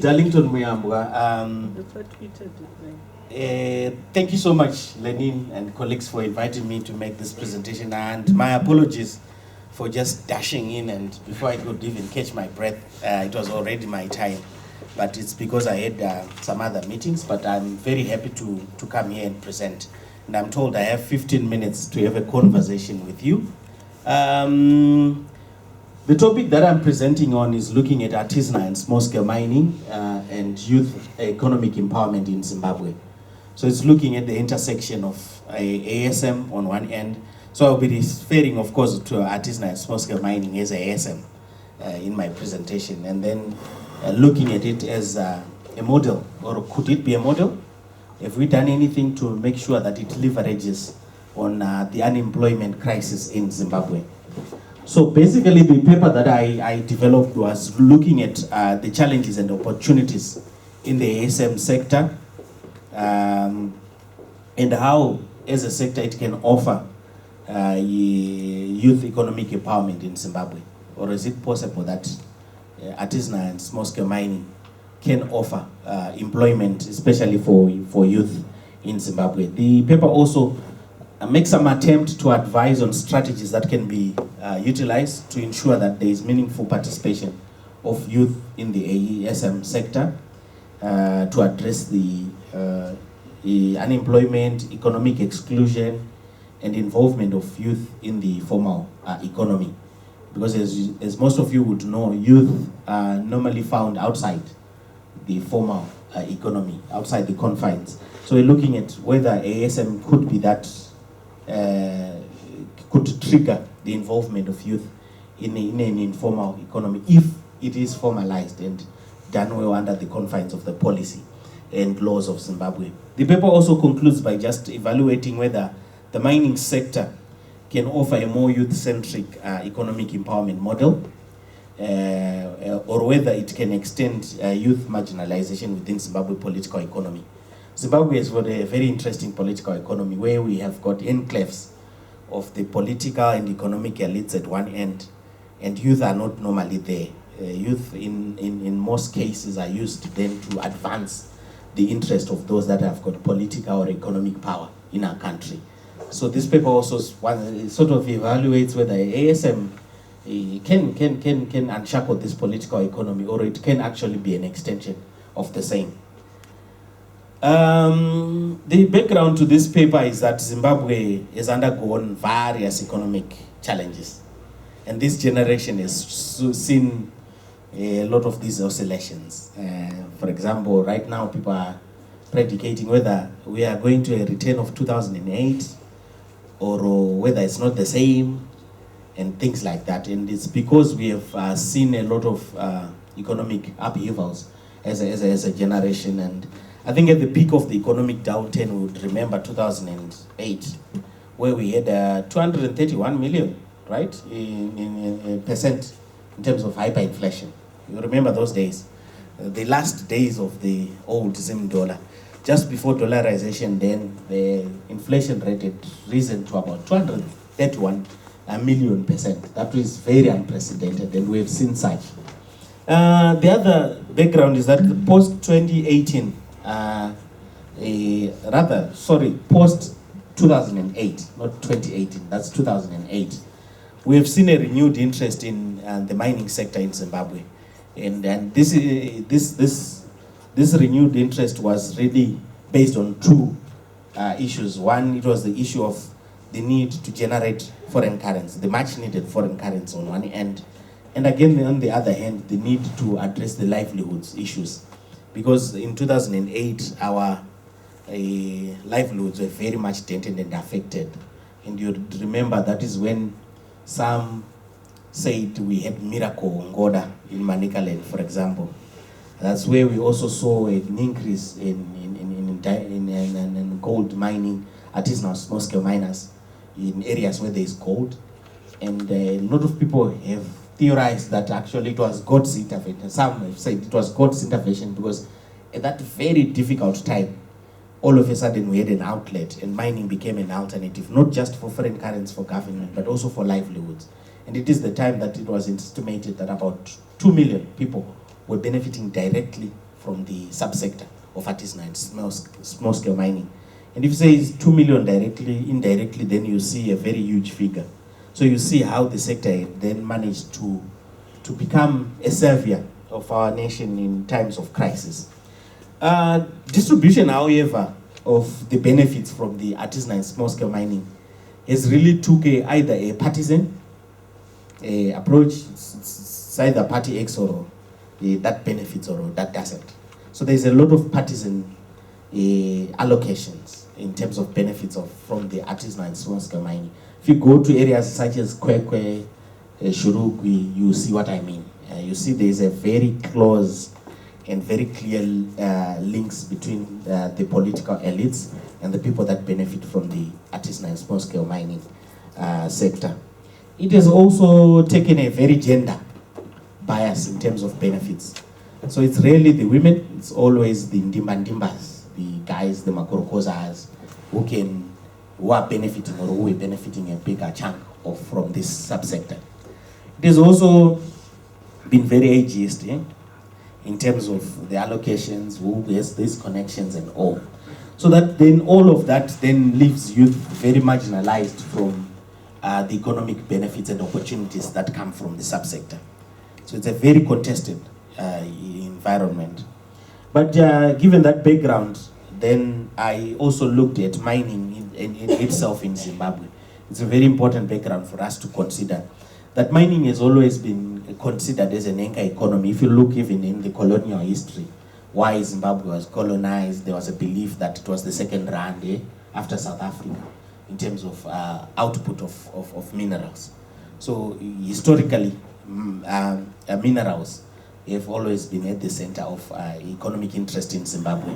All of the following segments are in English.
Darlington Muyambwa, thank you so much, Lenin and colleagues, for inviting me to make this presentation, and my apologies for just dashing in, and before I could even catch my breath, it was already my time, but it's because I had some other meetings, but I'm very happy to come here and present, and I'm told I have 15 minutes to have a conversation with you. The topic that I'm presenting on is looking at artisanal and small-scale mining and youth economic empowerment in Zimbabwe. So it's looking at the intersection of ASM on one end. So I'll be referring, of course, to artisanal and small-scale mining as ASM in my presentation, and then looking at it as a model, or could it be a model? Have we done anything to make sure that it leverages on the unemployment crisis in Zimbabwe? So basically, the paper that I developed was looking at the challenges and opportunities in the ASM sector, and how, as a sector, it can offer youth economic empowerment in Zimbabwe. Or is it possible that artisanal and small-scale mining can offer employment, especially for youth in Zimbabwe? The paper also make some attempt to advise on strategies that can be utilized to ensure that there is meaningful participation of youth in the ASM sector to address the unemployment, economic exclusion, and involvement of youth in the formal economy. Because as most of you would know, youth are normally found outside the formal economy, outside the confines. So we're looking at whether ASM could be that could trigger the involvement of youth in an informal economy if it is formalized and done well under the confines of the policy and laws of Zimbabwe. The paper also concludes by just evaluating whether the mining sector can offer a more youth-centric economic empowerment model, or whether it can extend youth marginalization within Zimbabwe political economy. Zimbabwe has got a very interesting political economy where we have got enclaves of the political and economic elites at one end, and youth are not normally there. Youth in most cases are used then to advance the interest of those that have got political or economic power in our country. So this paper also sort of evaluates whether ASM can unshackle this political economy, or it can actually be an extension of the same. The background to this paper is that Zimbabwe has undergone various economic challenges, and this generation has seen a lot of these oscillations. For example, right now people are predicating whether we are going to a return of 2008 or whether it's not the same, and things like that. And it's because we have seen a lot of economic upheavals as a generation. And I think at the peak of the economic downturn, we would remember 2008, where we had 231 million, right, in percent in terms of hyperinflation. You remember those days, the last days of the old Zim dollar. Just before dollarization, then the inflation rate had risen to about 231 million percent. That was very unprecedented, and we have seen such. The other background is that post-2018, post-2008, not 2018, that's 2008, we have seen a renewed interest in the mining sector in Zimbabwe. And this renewed interest was really based on two issues. One, it was the issue of the need to generate foreign currency, the much needed foreign currency on one end. And again, on the other hand, the need to address the livelihoods issues. Because in 2008, our livelihoods were very much dented and affected. And you remember that is when some said we had miracle Ngoda in Manicaland, for example. That's where we also saw an increase in gold mining, artisanal small-scale miners in areas where there is gold. And a lot of people have theorized that actually it was God's intervention. Some have said it was God's intervention because at that very difficult time, all of a sudden we had an outlet, and mining became an alternative, not just for foreign currency for government, but also for livelihoods. And it is the time that it was estimated that about 2 million people were benefiting directly from the subsector of artisanal and small-scale mining. And if you say it's 2 million directly, indirectly, then you see a very huge figure. So you see how the sector then managed to become a savior of our nation in times of crisis. Distribution, however, of the benefits from the artisanal and small-scale mining has really took either a partisan approach. It's either party X or that benefits or that doesn't. So there's a lot of partisan allocations in terms of benefits from the artisanal and small-scale mining. If you go to areas such as Kwekwe, Shurugwi, you see what I mean. You see there's a very close and very clear links between the political elites and the people that benefit from the artisanal and small-scale mining sector. It has also taken a very gender bias in terms of benefits. So it's rarely the women, it's always the ndimbandimbas, the guys, the makorokozas, who are benefiting or who are benefiting a bigger chunk from this subsector. It has also been very ageist in terms of the allocations, who has these connections and all. So that then all of that then leaves youth very marginalized from the economic benefits and opportunities that come from the subsector. So it's a very contested environment. But given that background, then I also looked at mining in itself in Zimbabwe. It's a very important background for us to consider. That mining has always been considered as an anchor economy. If you look even in the colonial history, why Zimbabwe was colonized, there was a belief that it was the second Rwanda after South Africa in terms of output of minerals. So historically, minerals have always been at the center of economic interest in Zimbabwe.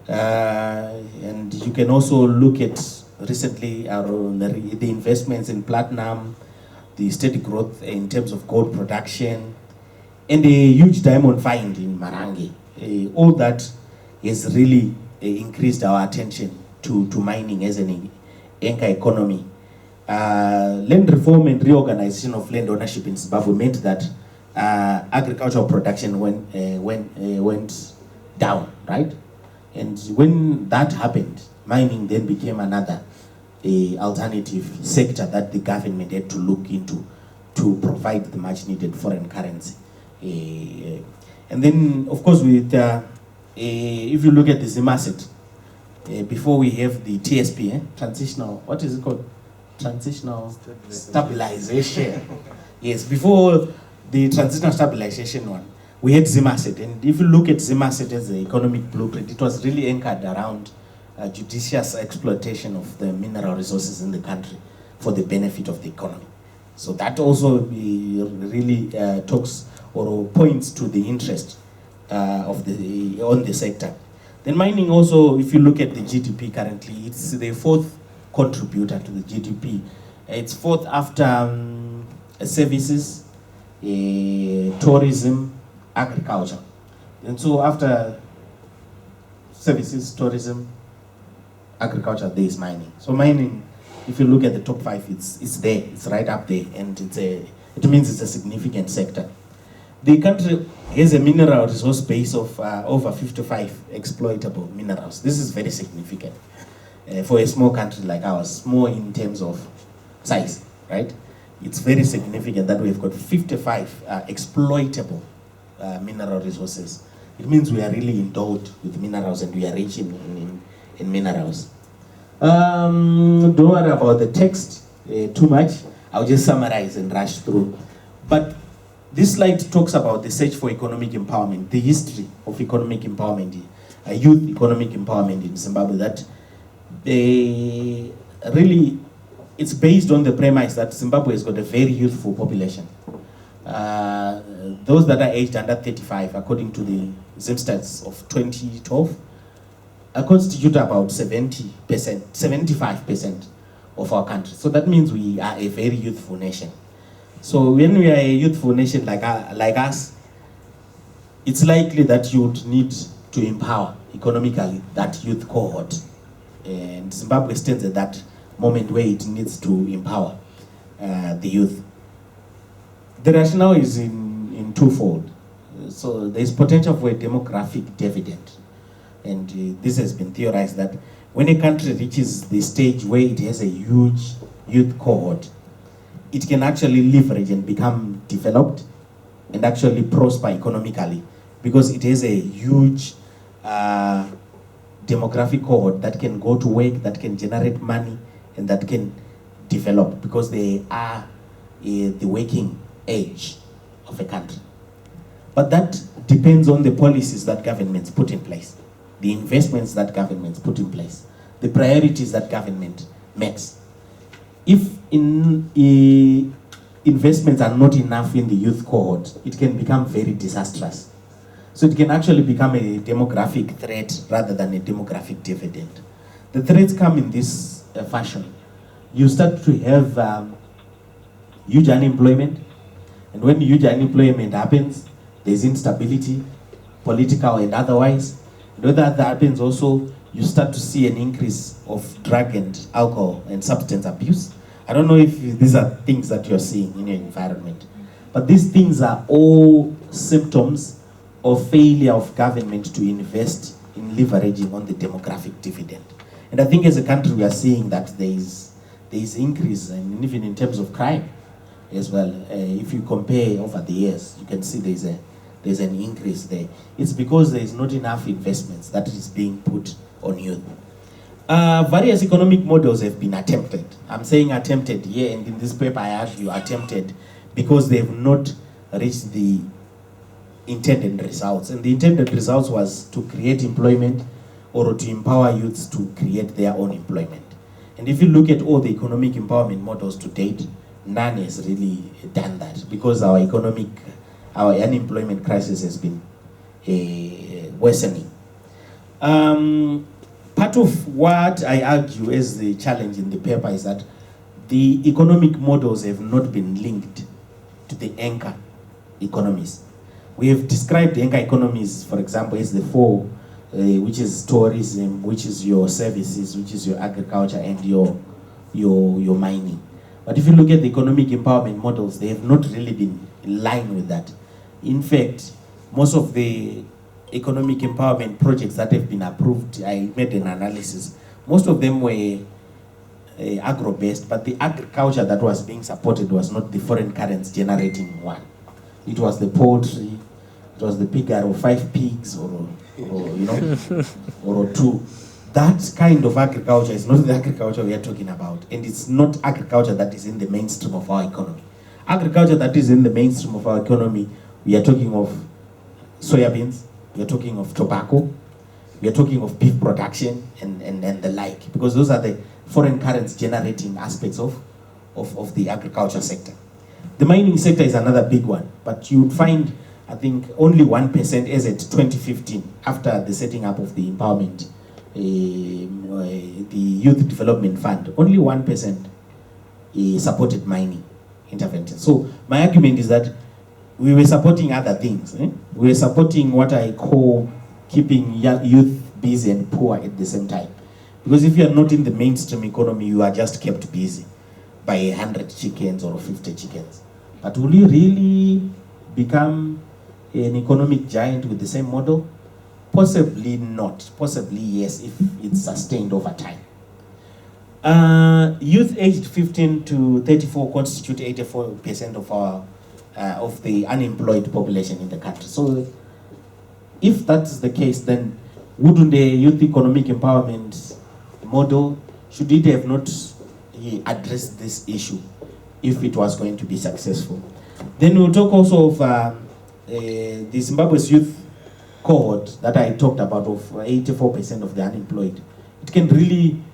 And you can also look at recently the investments in platinum, the steady growth in terms of gold production, and a huge diamond find in Marange. All that has really increased our attention to mining as an anchor economy. Land reform and reorganization of land ownership in Zimbabwe meant that agricultural production went down, right? And when that happened, mining then became another alternative sector that the government had to look into to provide the much needed foreign currency. And then, of course, with if you look at the Zim asset, before we have the TSP, transitional, what is it called? Transitional stabilization. Yes, before the transitional stabilization one, we had Zim asset. And if you look at Zim asset as the economic blueprint, it was really anchored around judicious exploitation of the mineral resources in the country for the benefit of the economy. So that also really talks or points to the interest on the sector. Then mining also, if you look at the GDP currently, it's the fourth contributor to the GDP. It's fourth after services, tourism, agriculture. And so after services, tourism, agriculture, there is mining. So mining, if you look at the top five, it's there, it's right up there, and it means it's a significant sector. The country has a mineral resource base of over 55 exploitable minerals. This is very significant for a small country like ours, small in terms of size, right? It's very significant that we've got 55 exploitable mineral resources. It means we are really endowed with minerals and we are rich in minerals. Don't worry about the text too much. I'll just summarize and rush through. But this slide talks about the search for economic empowerment, the history of economic empowerment, youth economic empowerment in Zimbabwe. That really, it's based on the premise that Zimbabwe has got a very youthful population. Those that are aged under 35, according to the Zim stats of 2012, constitute about 70%, 75% of our country. So that means we are a very youthful nation. So when we are a youthful nation like us, it's likely that you would need to empower economically that youth cohort. And Zimbabwe stands at that moment where it needs to empower the youth. The rationale is in twofold. so there's potential for a demographic dividend. And this has been theorized that when a country reaches the stage where it has a huge youth cohort, it can actually leverage and become developed and actually prosper economically, because it has a huge demographic cohort that can go to work, that can generate money, and that can develop, because they are the working age of a country. But that depends on the policies that governments put in place, the investments that governments put in place, the priorities that government makes. If investments are not enough in the youth cohort, it can become very disastrous. So it can actually become a demographic threat rather than a demographic dividend. The threats come in this fashion. You start to have huge unemployment, and when huge unemployment happens, there's instability, political and otherwise. And when that happens also, you start to see an increase of drug and alcohol and substance abuse. I don't know if these are things that you're seeing in your environment, but these things are all symptoms of failure of government to invest in leveraging on the demographic dividend. And I think as a country we are seeing that there is increase, and even in terms of crime as well. If you compare over the years, you can see there's an increase there. It's because there is not enough investments that is being put on youth. Various economic models have been attempted. I'm saying attempted here, and in this paper I argue attempted because they have not reached the intended results. And the intended results was to create employment or to empower youths to create their own employment. And if you look at all the economic empowerment models to date, none has really done that, because our unemployment crisis has been worsening. Part of what I argue as the challenge in the paper is that the economic models have not been linked to the anchor economies. We have described the anchor economies, for example, as the four, which is tourism, which is your services, which is your agriculture, and your mining. But if you look at the economic empowerment models, they have not really been in line with that. In fact, most of the economic empowerment projects that have been approved, I made an analysis, most of them were agro-based, but the agriculture that was being supported was not the foreign currency generating one. It was the poultry, it was the piggery of 5 pigs or or 2. That kind of agriculture is not the agriculture we are talking about, and it's not agriculture that is in the mainstream of our economy. Agriculture that is in the mainstream of our economy, we are talking of soybeans, we are talking of tobacco, we are talking of beef production and the like, because those are the foreign currency generating aspects of the agriculture sector. The mining sector is another big one, but you would find, I think, only 1% as at 2015, after the setting up of the empowerment, the Youth Development Fund, only 1% supported mining intervention. So my argument is that we were supporting other things. We were supporting what I call keeping youth busy and poor at the same time. Because if you are not in the mainstream economy, you are just kept busy by 100 chickens or 50 chickens. But will you really become an economic giant with the same model? Possibly not. Possibly yes, if it's sustained over time. Youth aged 15 to 34 constitute 84% of the unemployed population in the country. So if that's the case, then wouldn't the youth economic empowerment model, should it have not addressed this issue if it was going to be successful? Then we'll talk also of the Zimbabwe's youth cohort that I talked about, of 84% of the unemployed. It can really